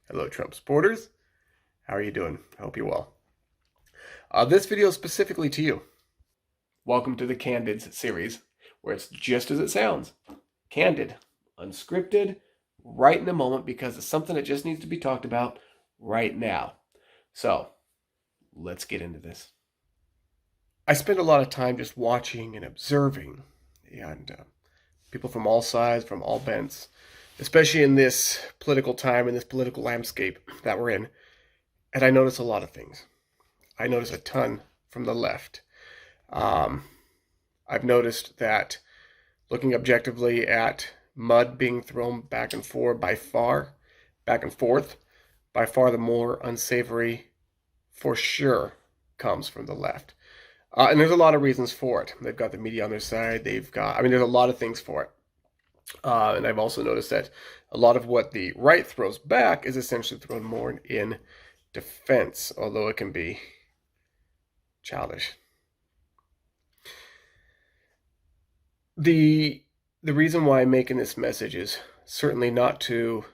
Hello, Trump supporters. How are you doing? I hope you're well. This video is specifically to you. Welcome to the Candids series, where it's just as it sounds. Candid, unscripted, right in the moment, because it's something that just needs to be talked about right now. So, let's get into this. I spend a lot of time just watching and observing, and people from all sides, from all bents, especially in this political time, in this political landscape that we're in. And I notice a lot of things. I notice a ton from the left. I've noticed that looking objectively at mud being thrown back and forth, by far the more unsavory, for sure, comes from the left. And there's a lot of reasons for it. They've got the media on their side. There's a lot of things for it. And I've also noticed that a lot of what the right throws back is essentially thrown more in defense, although it can be childish. The reason why I'm making this message is certainly not to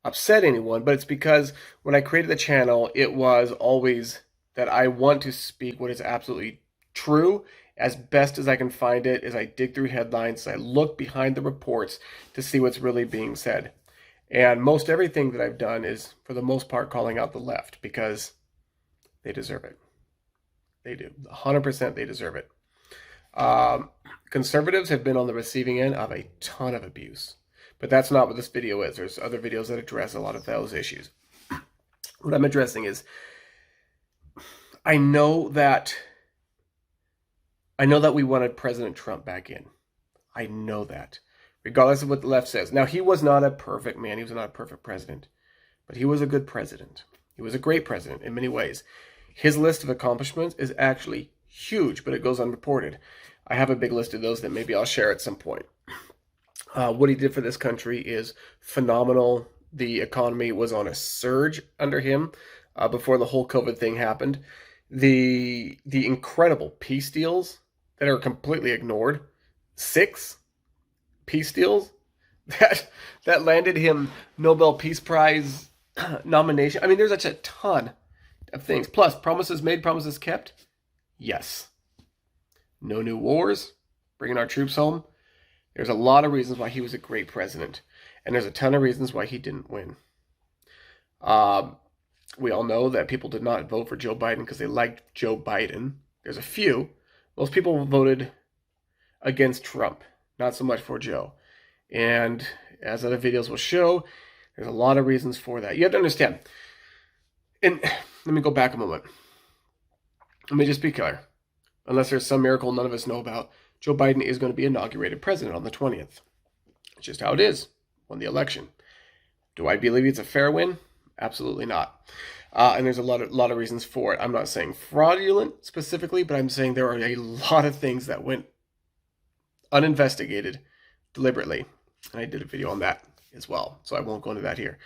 upset anyone, but it's because when I created the channel, it was always that I want to speak what is absolutely true as best as I can find it, as I dig through headlines, as I look behind the reports to see what's really being said. And most everything that I've done is, for the most part, calling out the left because they deserve it. They do. 100% they deserve it. Conservatives have been on the receiving end of a ton of abuse. But that's not what this video is. There's other videos that address a lot of those issues. What I'm addressing is, I know that we wanted President Trump back in. I know that, regardless of what the left says. Now, he was not a perfect man. He was not a perfect president. But he was a good president. He was a great president in many ways. His list of accomplishments is actually huge, but it goes unreported. I have a big list of those that maybe I'll share at some point. What he did for this country is phenomenal. The economy was on a surge under him before the whole COVID thing happened. The incredible peace deals that are completely ignored. 6 peace deals that landed him Nobel Peace Prize nomination. I mean, there's such a ton of things. Plus, promises made, promises kept. Yes. No new wars. Bringing our troops home. There's a lot of reasons why he was a great president. And there's a ton of reasons why he didn't win. We all know that people did not vote for Joe Biden because they liked Joe Biden. There's a few. Most people voted against Trump, not so much for Joe. And as other videos will show, there's a lot of reasons for that. You have to understand. And let me go back a moment. Let me just be clear. Unless there's some miracle none of us know about, Joe Biden is going to be inaugurated president on the 20th. It's just how it is. Won the election. Do I believe it's a fair win? Absolutely not. And there's a lot of reasons for it. I'm not saying fraudulent specifically, but I'm saying there are a lot of things that went uninvestigated deliberately. And I did a video on that as well, so I won't go into that here.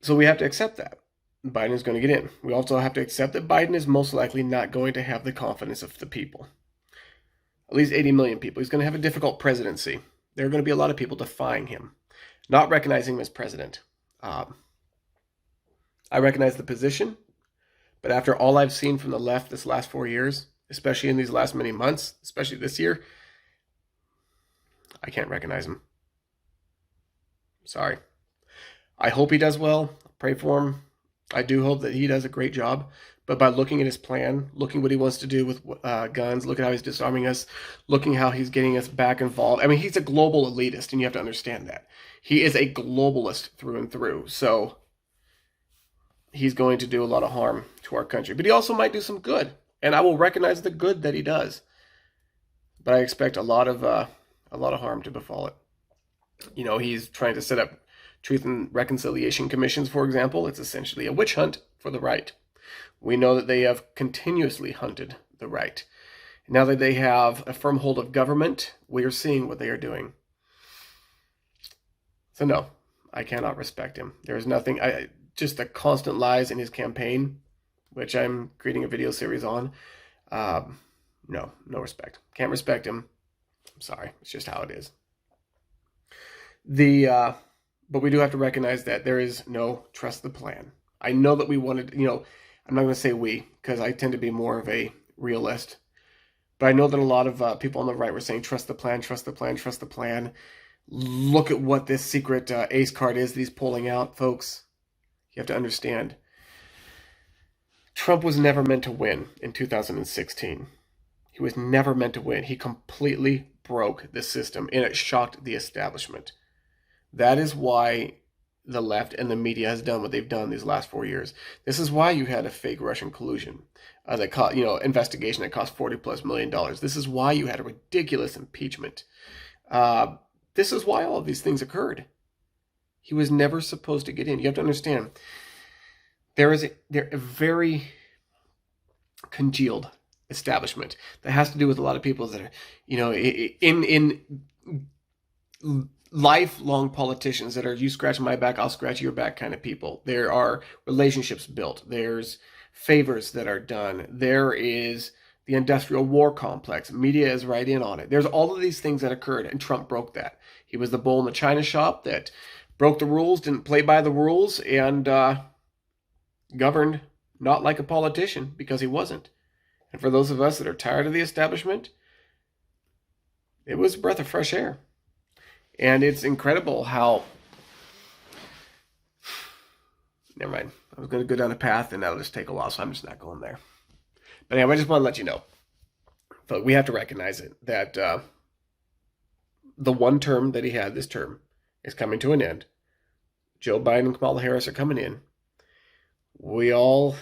So we have to accept that Biden is going to get in. We also have to accept that Biden is most likely not going to have the confidence of the people. At least 80 million people. He's going to have a difficult presidency. There are going to be a lot of people defying him, not recognizing him as president. I recognize the position, but after all I've seen from the left this last 4 years, especially in these last many months, especially this year, I can't recognize him. Sorry. I hope he does well. Pray for him. I do hope that he does a great job. But by looking at his plan, looking what he wants to do with guns, look at how he's disarming us, looking how he's getting us back involved. I mean, he's a global elitist, and you have to understand that. He is a globalist through and through. So he's going to do a lot of harm to our country. But he also might do some good. And I will recognize the good that he does. But I expect a lot of harm to befall it. You know, he's trying to set up Truth and Reconciliation Commissions, for example. It's essentially a witch hunt for the right. We know that they have continuously hunted the right. Now that they have a firm hold of government, we are seeing what they are doing. So no, I cannot respect him. There is nothing, just the constant lies in his campaign, which I'm creating a video series on. No respect. Can't respect him. I'm sorry. It's just how it is. But we do have to recognize that there is no trust the plan. I know that we wanted, I'm not going to say we, because I tend to be more of a realist. But I know that a lot of people on the right were saying, trust the plan, trust the plan, trust the plan. Look at what this secret ace card is that he's pulling out, folks. You have to understand. Trump was never meant to win in 2016. He was never meant to win. He completely broke the system, and it shocked the establishment. That is why the left and the media has done what they've done these last 4 years. This is why you had a fake Russian collusion that cost, investigation that cost $40+ million. This is why you had a ridiculous impeachment. This is why all of these things occurred. He was never supposed to get in. You have to understand, they're a very congealed establishment that has to do with a lot of people that are, in lifelong politicians that are, you scratch my back, I'll scratch your back kind of people. There are relationships built. There's favors that are done. There is the industrial war complex. Media is right in on it. There's all of these things that occurred, and Trump broke that. He was the bull in the china shop that broke the rules, didn't play by the rules, and governed not like a politician, because he wasn't. And for those of us that are tired of the establishment, it was a breath of fresh air. And it's incredible how... Never mind. I was going to go down a path, and that'll just take a while, so I'm just not going there. But anyway, I just want to let you know. But we have to recognize it, that the one term that he had this term is coming to an end. Joe Biden and Kamala Harris are coming in. We all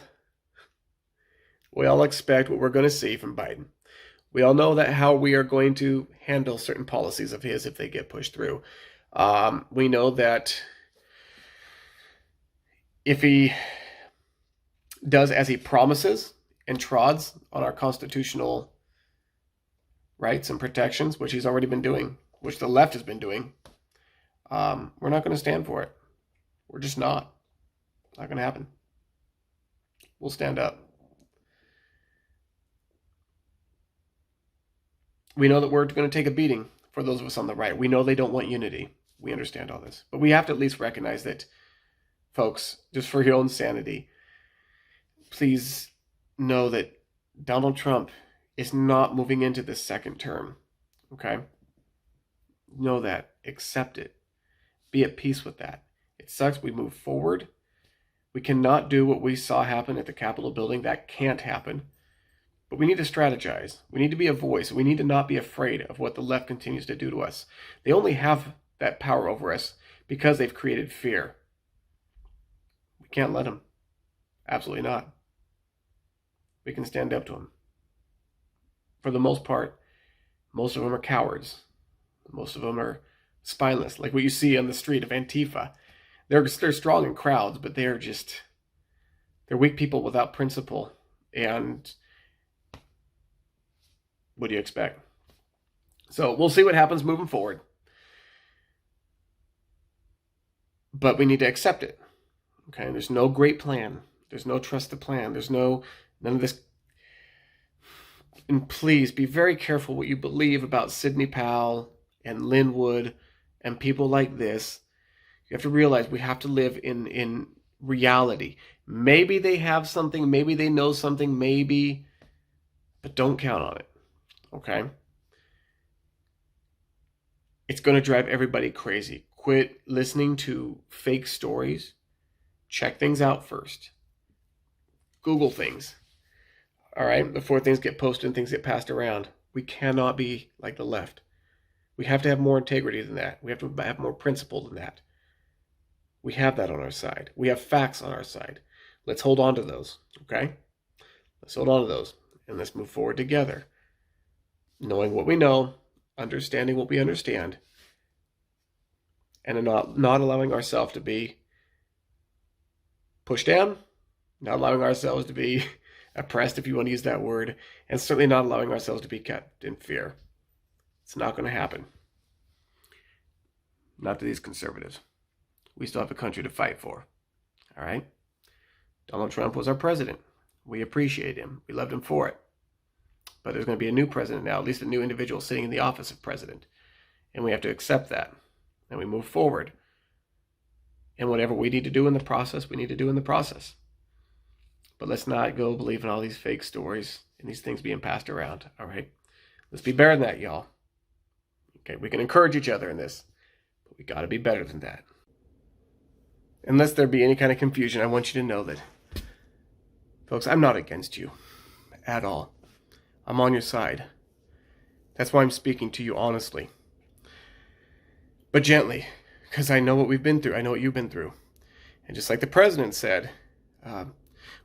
expect what we're going to see from Biden. We all know that how we are going to handle certain policies of his if they get pushed through. We know that if he does as he promises and trods on our constitutional rights and protections, which he's already been doing, which the left has been doing, we're not going to stand for it. We're just not. Not going to happen. We'll stand up. We know that we're going to take a beating for those of us on the right. We know they don't want unity. We understand all this. But we have to at least recognize that, folks, just for your own sanity, please know that Donald Trump is not moving into this second term. Okay? Know that. Accept it. Be at peace with that. It sucks. We move forward. We cannot do what we saw happen at the Capitol building. That can't happen. But we need to strategize. We need to be a voice. We need to not be afraid of what the left continues to do to us. They only have that power over us because they've created fear. We can't let them. Absolutely not. We can stand up to them. For the most part, most of them are cowards. Most of them are spineless, like what you see on the street of Antifa. They're strong in crowds, but they're weak people without principle. And what do you expect? So we'll see what happens moving forward. But we need to accept it. Okay, there's no great plan. There's no trust the plan. There's none of this. And please be very careful what you believe about Sidney Powell and Linwood and people like this. You have to realize we have to live in reality. Maybe they have something, maybe they know something, maybe, but don't count on it. Okay? It's going to drive everybody crazy. Quit listening to fake stories. Check things out first. Google things. All right? Before things get posted and things get passed around. We cannot be like the left. We have to have more integrity than that. We have to have more principle than that. We have that on our side. We have facts on our side. Let's hold on to those. Okay? Let's hold on to those. And let's move forward together. Knowing what we know, understanding what we understand, and not allowing ourselves to be pushed down, not allowing ourselves to be oppressed, if you want to use that word, and certainly not allowing ourselves to be kept in fear. It's not going to happen. Not to these conservatives. We still have a country to fight for. All right? Donald Trump was our president. We appreciate him. We loved him for it. But there's going to be a new president now, at least a new individual sitting in the office of president. And we have to accept that. And we move forward. And whatever we need to do in the process, we need to do in the process. But let's not go believing all these fake stories and these things being passed around, all right? Let's be better than that, y'all. Okay, we can encourage each other in this, but we got to be better than that. Unless there be any kind of confusion, I want you to know that, folks, I'm not against you at all. I'm on your side. That's why I'm speaking to you honestly. But gently, because I know what we've been through. I know what you've been through. And just like the president said,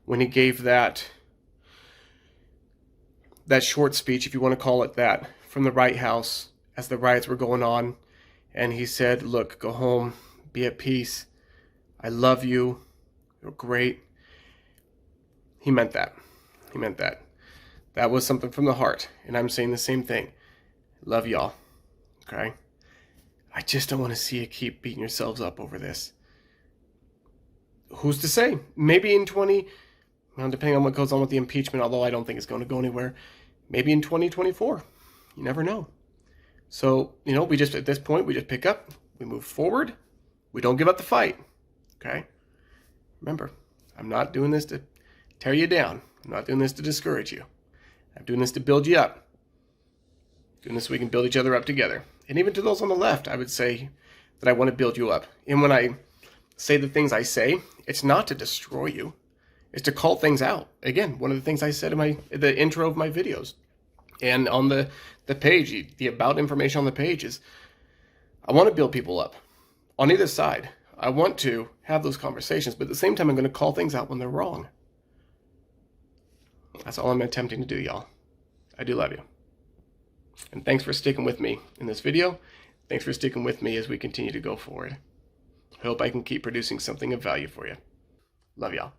when he gave that short speech, if you want to call it that, from the White House as the riots were going on, and he said, look, go home, be at peace. I love you. You're great. He meant that. He meant that. That was something from the heart. And I'm saying the same thing. Love y'all. Okay? I just don't want to see you keep beating yourselves up over this. Who's to say? Maybe in depending on what goes on with the impeachment, although I don't think it's going to go anywhere, maybe in 2024. You never know. So, we just, at this point, we just pick up, we move forward, we don't give up the fight. Okay? Remember, I'm not doing this to tear you down. I'm not doing this to discourage you. I'm doing this to build you up. I'm doing this so we can build each other up together. And even to those on the left, I would say that I want to build you up. And when I say the things I say, it's not to destroy you. It's to call things out. Again, one of the things I said in the intro of my videos and on the page, the about information on the page is I want to build people up on either side. I want to have those conversations, but at the same time, I'm going to call things out when they're wrong. That's all I'm attempting to do, y'all. I do love you. And thanks for sticking with me in this video. Thanks for sticking with me as we continue to go forward. I hope I can keep producing something of value for you. Love y'all.